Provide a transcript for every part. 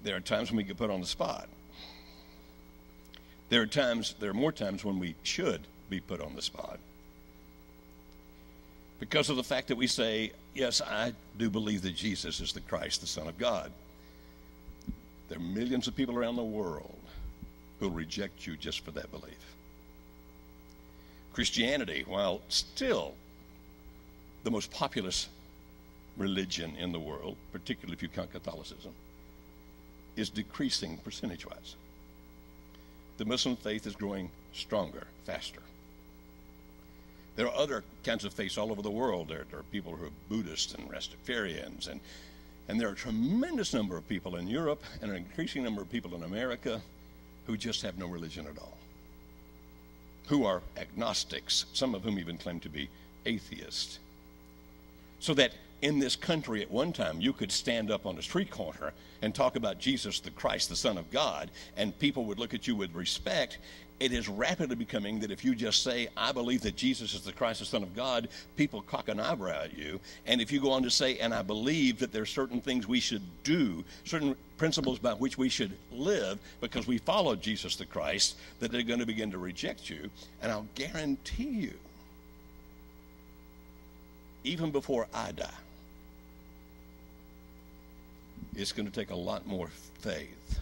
There are times when we get put on the spot. There are more times when we should be put on the spot. Because of the fact that we say, yes, I do believe that Jesus is the Christ, the Son of God. There are millions of people around the world who will reject you just for that belief. Christianity, while still the most populous religion in the world, particularly if you count Catholicism, is decreasing percentage-wise. The Muslim faith is growing stronger, faster. There are other kinds of faiths all over the world. There are people who are Buddhists and Rastafarians, and there are a tremendous number of people in Europe and an increasing number of people in America who just have no religion at all, who are agnostics, some of whom even claim to be atheists. So that in this country at one time you could stand up on a street corner and talk about Jesus the Christ, the Son of God, and people would look at you with respect. It is rapidly becoming that if you just say, I believe that Jesus is the Christ, the Son of God, people cock an eyebrow at you. And if you go on to say, and I believe that there are certain things we should do, certain principles by which we should live because we follow Jesus the Christ, that they're going to begin to reject you. And I'll guarantee you, even before I die, it's going to take a lot more faith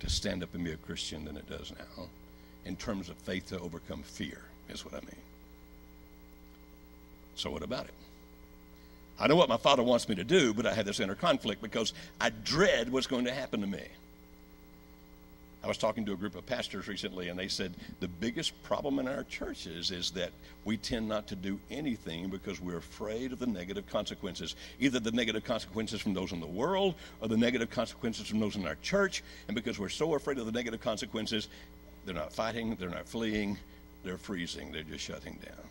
to stand up and be a Christian than it does now, in terms of faith to overcome fear, is what I mean. So what about it? I know what my Father wants me to do, but I have this inner conflict because I dread what's going to happen to me. I was talking to a group of pastors recently, and they said the biggest problem in our churches is that we tend not to do anything because we're afraid of the negative consequences, either the negative consequences from those in the world or the negative consequences from those in our church. And because we're so afraid of the negative consequences, they're not fighting, they're not fleeing, they're freezing, they're just shutting down.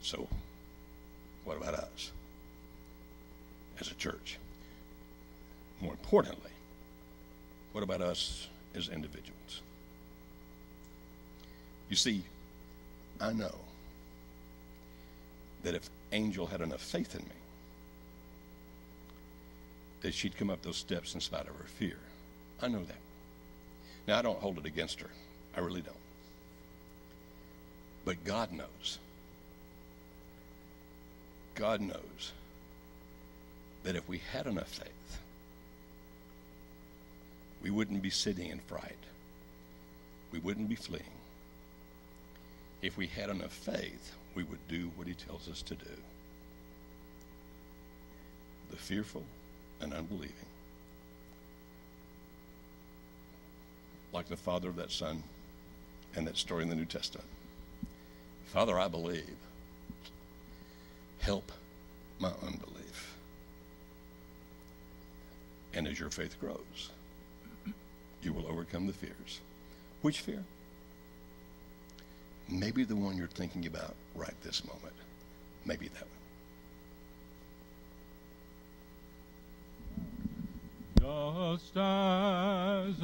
So, what about us as a church? More importantly, what about us as individuals? You see, I know that if Angel had enough faith in me, that she'd come up those steps in spite of her fear. I know that. Now, I don't hold it against her. I really don't. But God knows. God knows that if we had enough faith, we wouldn't be sitting in fright. We wouldn't be fleeing. If we had enough faith, we would do what he tells us to do. The fearful and unbelieving, like the father of that son and that story in the New Testament. Father, I believe. Help my unbelief. And as your faith grows, you will overcome the fears. Which fear? Maybe the one you're thinking about right this moment. Maybe that one. Just as